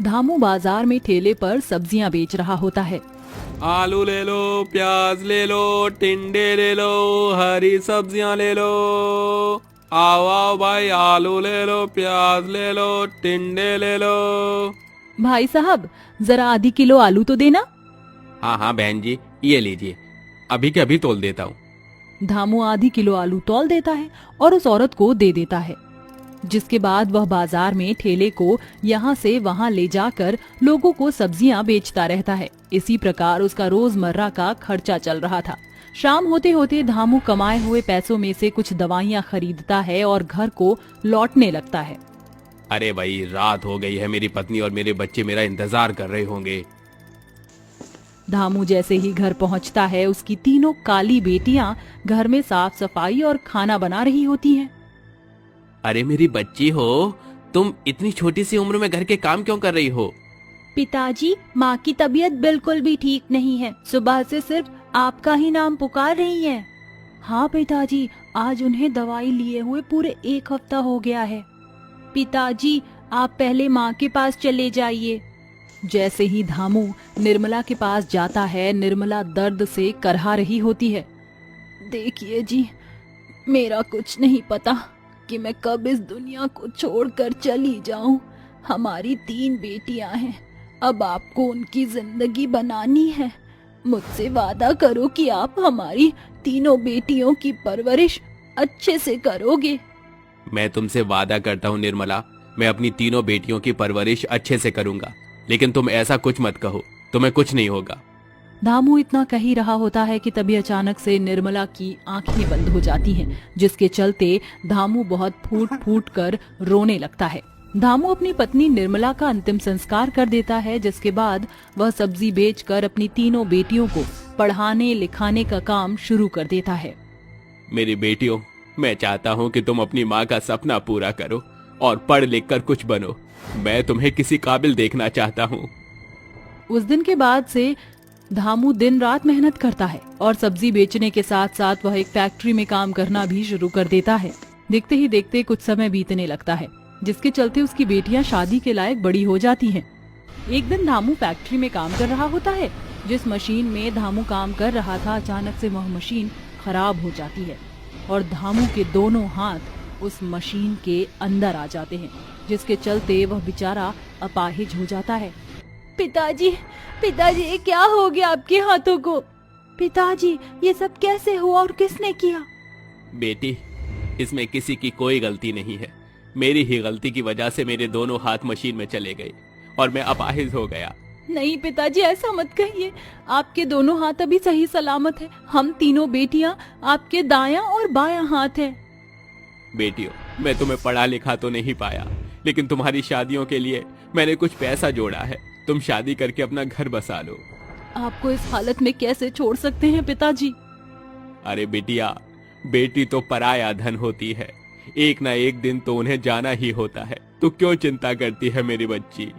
धामू बाजार में ठेले पर सब्जियां बेच रहा होता है। आलू ले लो, प्याज ले लो, टिंडे ले लो, हरी सब्जियां ले लो। आओ आओ भाई, आलू ले लो, प्याज ले लो, टिंडे ले लो। भाई साहब, जरा आधी किलो आलू तो देना। हाँ हाँ बहन जी, ये लीजिए, अभी के अभी तोल देता हूँ। धामू आधी किलो आलू तौल देता है और उस औरत को दे देता है, जिसके बाद वह बाजार में ठेले को यहाँ से वहाँ ले जाकर लोगों को सब्जियां बेचता रहता है। इसी प्रकार उसका रोजमर्रा का खर्चा चल रहा था। शाम होते होते धामू कमाए हुए पैसों में से कुछ दवाइयाँ खरीदता है और घर को लौटने लगता है। अरे भाई, रात हो गई है, मेरी पत्नी और मेरे बच्चे मेरा इंतजार कर रहे होंगे। धामू जैसे ही घर पहुंचता है, उसकी तीनों काली बेटियां घर में साफ सफाई और खाना बना रही होती हैं। अरे मेरी बच्ची हो, तुम इतनी छोटी सी उम्र में घर के काम क्यों कर रही हो? पिताजी, माँ की तबीयत बिल्कुल भी ठीक नहीं है। सुबह से सिर्फ आपका ही नाम पुकार रही है। हाँ पिताजी, आज उन्हें दवाई लिए हुए पूरे 1 हफ्ता हो गया है। पिताजी, आप पहले माँ के पास चले जाइए। जैसे ही धामू निर्मला के पास जाता है, निर्मला दर्द से करहा रही होती है। देखिए जी, मेरा कुछ नहीं पता कि मैं कब इस दुनिया को छोड़कर चली जाऊं। हमारी 3 बेटियां हैं, अब आपको उनकी जिंदगी बनानी है। मुझसे वादा करो कि आप हमारी तीनों बेटियों की परवरिश अच्छे से करोगे। मैं तुमसे वादा करता हूँ निर्मला, मैं अपनी तीनों बेटियों की परवरिश अच्छे से करूंगा, लेकिन तुम ऐसा कुछ मत कहो, तुम्हें कुछ नहीं होगा। धामू इतना कह ही रहा होता है कि तभी अचानक से निर्मला की आंखें बंद हो जाती हैं, जिसके चलते धामू बहुत फूट फूट कर रोने लगता है। धामू अपनी पत्नी निर्मला का अंतिम संस्कार कर देता है, जिसके बाद वह सब्जी बेचकर अपनी तीनों बेटियों को पढ़ाने लिखाने का काम शुरू कर देता है। मेरी बेटियों, मैं चाहता हूँ कि तुम अपनी माँ का सपना पूरा करो और पढ़ लिख कर कुछ बनो। मैं तुम्हें किसी काबिल देखना चाहता हूँ। उस दिन के बाद से धामू दिन रात मेहनत करता है और सब्जी बेचने के साथ साथ वह एक फैक्ट्री में काम करना भी शुरू कर देता है। देखते ही देखते कुछ समय बीतने लगता है, जिसके चलते उसकी बेटियां शादी के लायक बड़ी हो जाती हैं। एक दिन धामू फैक्ट्री में काम कर रहा होता है। जिस मशीन में धामू काम कर रहा था, अचानक से वह मशीन खराब हो जाती है और धामू के दोनों हाथ उस मशीन के अंदर आ जाते हैं, जिसके चलते वह बेचारा अपाहिज हो जाता है। पिताजी, पिताजी, ये क्या हो गया आपके हाथों को? पिताजी, ये सब कैसे हुआ और किसने किया? बेटी, इसमें किसी की कोई गलती नहीं है। मेरी ही गलती की वजह से मेरे दोनों हाथ मशीन में चले गए और मैं अपाहिज हो गया। नहीं पिताजी, ऐसा मत कहिए। आपके दोनों हाथ अभी सही सलामत है। हम तीनों बेटियां आपके दायां और बायां हाथ है। बेटियों, मैं तुम्हें पढ़ा लिखा तो नहीं पाया, लेकिन तुम्हारी शादियों के लिए मैंने कुछ पैसा जोड़ा है। तुम शादी करके अपना घर बसा लो। आपको इस हालत में कैसे छोड़ सकते हैं पिताजी? अरे बिटिया, बेटी तो पराया धन होती है, एक ना एक दिन तो उन्हें जाना ही होता है। तू क्यों चिंता करती है मेरी बच्ची?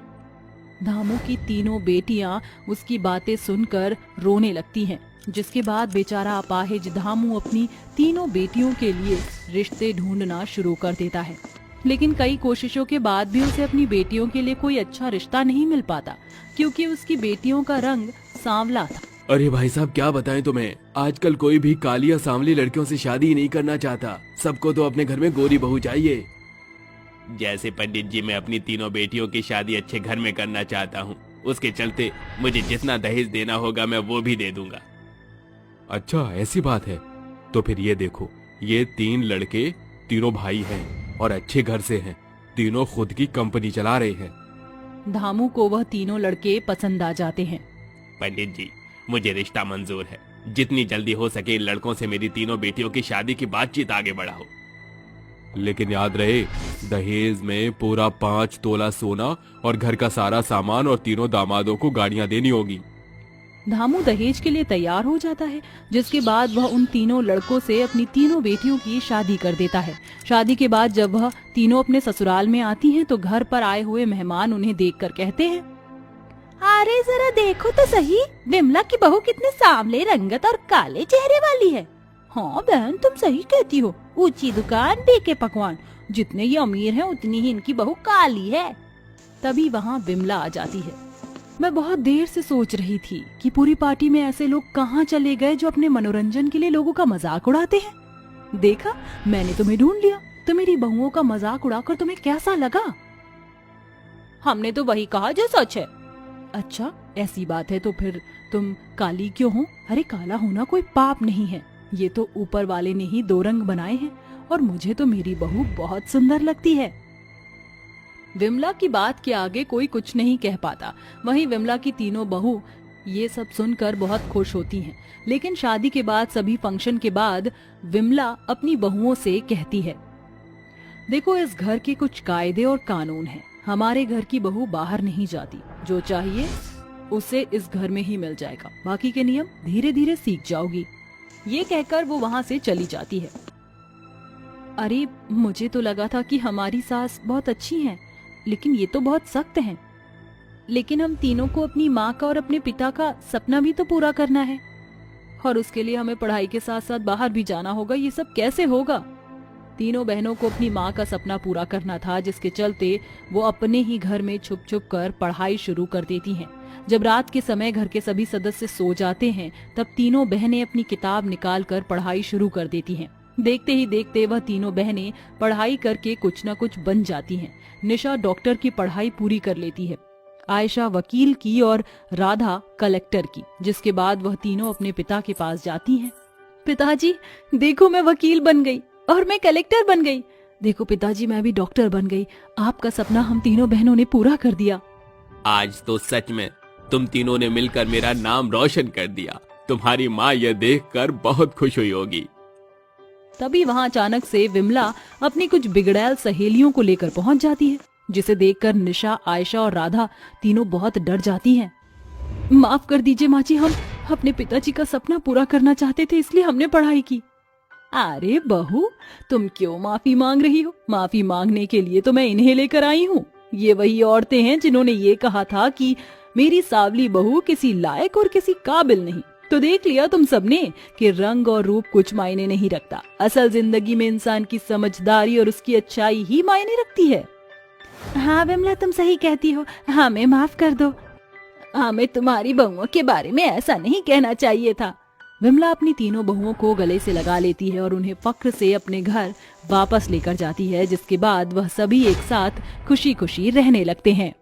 धामू की तीनों बेटियां उसकी बातें सुनकर रोने लगती हैं, जिसके बाद बेचारा अपाहिज धामू अपनी तीनों बेटियों के लिए रिश्ते ढूंढना शुरू कर देता है। लेकिन कई कोशिशों के बाद भी उसे अपनी बेटियों के लिए कोई अच्छा रिश्ता नहीं मिल पाता, क्योंकि उसकी बेटियों का रंग सांवला था। अरे भाई साहब, क्या बताएं तुम्हें, आजकल कोई भी काली या सांवली लड़कियों से शादी नहीं करना चाहता। सबको तो अपने घर में गोरी बहू चाहिए। जैसे पंडित जी, मैं अपनी तीनों बेटियों की शादी अच्छे घर में करना चाहता हूँ। उसके चलते मुझे जितना दहेज देना होगा मैं वो भी दे दूंगा। अच्छा, ऐसी बात है? तो फिर ये देखो, ये 3 लड़के तीनों भाई हैं और अच्छे घर से हैं। तीनों खुद की कंपनी चला रहे हैं। धामू को वह तीनों लड़के पसंद आ जाते हैं। पंडित जी, मुझे रिश्ता मंजूर है। जितनी जल्दी हो सके इन लड़कों से मेरी तीनों बेटियों की शादी की बातचीत आगे बढ़ाओ। लेकिन याद रहे, दहेज में पूरा 5 तोला सोना और घर का सारा सामान और तीनों दामादों को गाड़ियां देनी होगी। धामू दहेज के लिए तैयार हो जाता है, जिसके बाद वह उन तीनों लड़कों से अपनी तीनों बेटियों की शादी कर देता है। शादी के बाद जब वह तीनों अपने ससुराल में आती हैं, तो घर पर आए हुए मेहमान उन्हें देखकर कहते हैं, अरे जरा देखो तो सही, विमला की बहू कितने सांवले रंगत और काले चेहरे वाली है। हाँ बहन, तुम सही कहती हो। ऊंची दुकान, बेके पकवान। जितने ये अमीर हैं उतनी ही इनकी बहू काली है। तभी वहाँ विमला आ जाती है। मैं बहुत देर से सोच रही थी कि पूरी पार्टी में ऐसे लोग कहाँ चले गए जो अपने मनोरंजन के लिए लोगों का मजाक उड़ाते हैं। देखा, मैंने तुम्हें ढूंढ लिया। तो मेरी बहुओं का मजाक उड़ाकर तुम्हें कैसा लगा? हमने तो वही कहा जो सच है। अच्छा, ऐसी बात है तो फिर तुम काली क्यों हो? अरे काला होना कोई पाप नहीं है, ये तो ऊपर वाले ने ही 2 रंग बनाए हैं और मुझे तो मेरी बहू बहुत सुंदर लगती है। विमला की बात के आगे कोई कुछ नहीं कह पाता। वहीं विमला की तीनों बहू ये सब सुनकर बहुत खुश होती हैं। लेकिन शादी के बाद सभी फंक्शन के बाद विमला अपनी बहुओं से कहती है, देखो इस घर के कुछ कायदे और कानून हैं। हमारे घर की बहू बाहर नहीं जाती, जो चाहिए उसे इस घर में ही मिल जाएगा, बाकी के नियम धीरे धीरे सीख जाओगी। ये कहकर वो वहाँ से चली जाती है। अरे मुझे तो लगा था कि हमारी सास बहुत अच्छी हैं, लेकिन ये तो बहुत सख्त हैं। लेकिन हम तीनों को अपनी माँ का और अपने पिता का सपना भी तो पूरा करना है, और उसके लिए हमें पढ़ाई के साथ साथ बाहर भी जाना होगा। ये सब कैसे होगा? तीनों बहनों को अपनी माँ का सपना पूरा करना था, जिसके चलते वो अपने ही घर में छुप छुप कर पढ़ाई शुरू कर देती हैं। जब रात के समय घर के सभी सदस्य सो जाते हैं, तब तीनों बहनें अपनी किताब निकाल कर पढ़ाई शुरू कर देती हैं। देखते ही देखते वह तीनों बहनें पढ़ाई करके कुछ न कुछ बन जाती हैं। निशा डॉक्टर की पढ़ाई पूरी कर लेती है, आयशा वकील की और राधा कलेक्टर की, जिसके बाद वह तीनों अपने पिता के पास जाती हैं। पिताजी देखो, मैं वकील बन गई और मैं कलेक्टर बन गई। देखो पिताजी, मैं भी डॉक्टर बन गई। आपका सपना हम तीनों बहनों ने पूरा कर दिया। आज तो सच में तुम तीनों ने मिलकर मेरा नाम रोशन कर दिया। तुम्हारी माँ यह देखकर बहुत खुश हुई होगी। तभी वहाँ अचानक से विमला अपनी कुछ बिगड़ैल सहेलियों को लेकर पहुँच जाती है, जिसे देखकर निशा, आयशा और राधा तीनों बहुत डर जाती हैं। माफ कर दीजिए माँ जी, हम अपने पिताजी का सपना पूरा करना चाहते थे, इसलिए हमने पढ़ाई की। अरे बहू, तुम क्यों माफी मांग रही हो? माफी मांगने के लिए तो मैं इन्हें लेकर आई हूँ। ये वही औरतें हैं जिन्होंने ये कहा था कि मेरी सावली बहू किसी लायक और किसी काबिल नहीं। तो देख लिया तुम सबने कि रंग और रूप कुछ मायने नहीं रखता। असल जिंदगी में इंसान की समझदारी और उसकी अच्छाई ही मायने रखती है। हाँ विमला, तुम सही कहती हो, हमें माफ कर दो। हमें तुम्हारी बहुओं के बारे में ऐसा नहीं कहना चाहिए था। विमला अपनी तीनों बहुओं को गले से लगा लेती है और उन्हें फक्र से अपने घर वापस लेकर जाती है, जिसके बाद वह सभी एक साथ खुशी खुशी रहने लगते हैं।